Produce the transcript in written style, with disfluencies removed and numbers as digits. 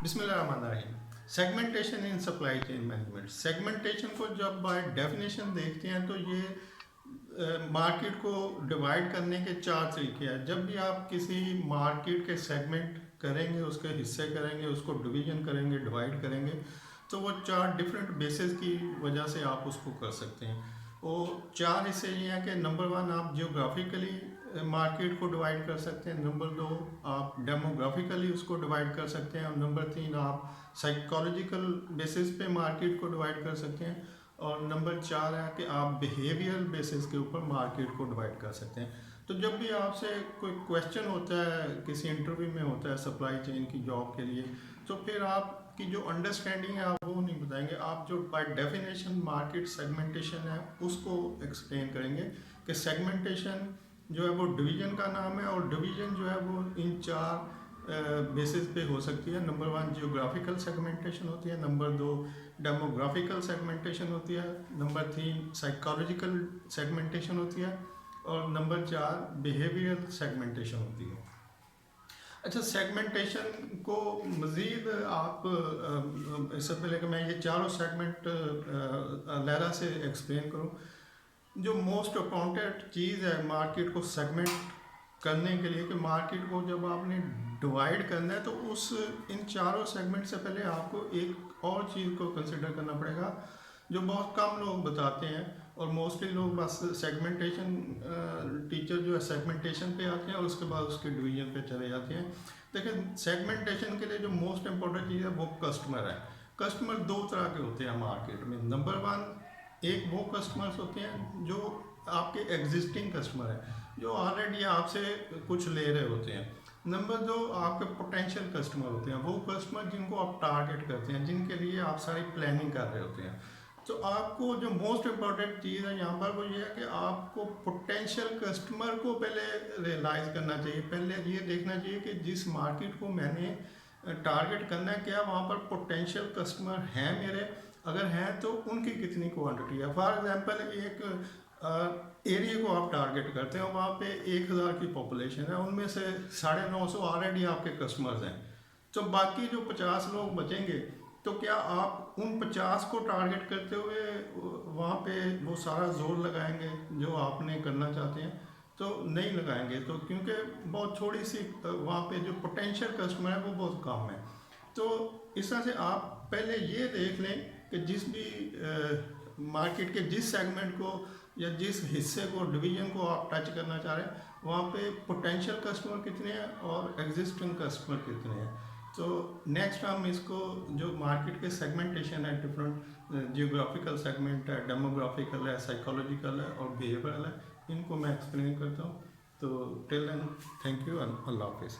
बिस्मिल्लाहिर्रहमानिर्रहीम। Segmentation in supply chain management. Segmentation को जब बाय डेफिनेशन देखते हैं तो ये मार्केट को डिवाइड करने के चार तरीके हैं। जब भी आप किसी मार्केट के सेगमेंट करेंगे, उसके हिस्से करेंगे, उसको डिवीजन करेंगे, डिवाइड करेंगे, तो वो चार डिफरेंट बेसिस की वजह से आप उसको कर सकते हैं। वो चार हिस्से ये हैं कि नंबर वन, आप जियोग्राफिकली मार्केट को डिवाइड कर सकते हैं। नंबर दो, आप डेमोग्राफिकली उसको डिवाइड कर सकते हैं। और नंबर तीन, आप साइकोलॉजिकल बेसिस पे मार्केट को डिवाइड कर सकते हैं। और नंबर चार है कि आप बिहेवियरल बेसिस के ऊपर मार्केट को डिवाइड कर सकते हैं। तो जब भी आपसे कोई क्वेश्चन होता है, किसी इंटरव्यू में होता है सप्लाई चेन की जॉब के लिए, तो फिर आपकी जो अंडरस्टैंडिंग है आप वो नहीं बताएंगे, आप जो बाय डेफिनेशन मार्केट सेगमेंटेशन है उसको एक्सप्लेन करेंगे कि सेगमेंटेशन जो है वो डिवीजन का नाम है, और डिवीजन जो है वो इन चार बेसिस पे हो सकती है। नंबर वन, जियोग्राफिकल सेगमेंटेशन होती है। नंबर दो, डेमोग्राफिकल सेगमेंटेशन होती है। नंबर तीन, साइकोलॉजिकल सेगमेंटेशन होती है। और नंबर चार, बिहेवियरल सेगमेंटेशन होती है। अच्छा, सेगमेंटेशन को मज़ीद आप इससे पहले कि मैं ये चारों सेगमेंट लहरा से एक्सप्लेन करूँ, जो मोस्ट इम्पॉर्टेंट चीज़ है मार्केट को सेगमेंट करने के लिए, कि मार्केट को जब आपने डिवाइड करना है तो उस इन चारों सेगमेंट से पहले आपको एक और चीज़ को कंसिडर करना पड़ेगा जो बहुत कम लोग बताते हैं। और मोस्टली लोग बस सेगमेंटेशन, टीचर जो है सेगमेंटेशन पे आते हैं और उसके बाद उसके डिवीजन पे चले जाते हैं। देखिए, सेगमेंटेशन के लिए जो मोस्ट इम्पोर्टेंट चीज़ है वो कस्टमर है। कस्टमर दो तरह के होते हैं मार्केट में। नंबर वन, एक वो कस्टमर्स होते हैं जो आपके एग्जिस्टिंग कस्टमर हैं, जो ऑलरेडी आपसे कुछ ले रहे होते हैं। नंबर दो, आपके पोटेंशियल कस्टमर होते हैं, वो कस्टमर जिनको आप टारगेट करते हैं, जिनके लिए आप सारी प्लानिंग कर रहे होते हैं। तो आपको जो मोस्ट इम्पॉर्टेंट चीज़ है यहाँ पर वो ये है कि आपको पोटेंशियल कस्टमर को पहले रियलाइज़ करना चाहिए। पहले ये देखना चाहिए कि जिस मार्केट को मैंने टारगेट करना है, क्या वहाँ पर पोटेंशियल कस्टमर हैं मेरे, अगर हैं तो उनकी कितनी क्वांटिटी है। फॉर एग्जांपल, एक एरिया को आप टारगेट करते हैं, वहाँ पे 1000 की पॉपुलेशन है, उनमें से 950 ऑलरेडी आपके कस्टमर्स हैं। तो बाकी जो 50 लोग बचेंगे, तो क्या आप उन 50 को टारगेट करते हुए वहाँ पे वो सारा जोर लगाएंगे जो आपने करना चाहते हैं? तो नहीं लगाएंगे, तो क्योंकि बहुत थोड़ी सी वहाँ पे जो पोटेंशियल कस्टमर है वो बहुत कम है। तो इस तरह से आप पहले ये देख लें कि जिस भी मार्केट के जिस सेगमेंट को या जिस हिस्से को, डिवीजन को आप टच करना चाह रहे हैं, वहाँ पे पोटेंशियल कस्टमर कितने हैं और एग्जिस्टिंग कस्टमर कितने हैं। तो नेक्स्ट हम इसको, जो मार्केट के सेगमेंटेशन है, डिफरेंट जियोग्राफिकल सेगमेंट है, डेमोग्राफिकल है, साइकोलॉजिकल है और बिहेवियरल है, इनको मैं एक्सप्लेन करता हूँ। तो टिल देन, थैंक यू, अल्लाह हाफिज़।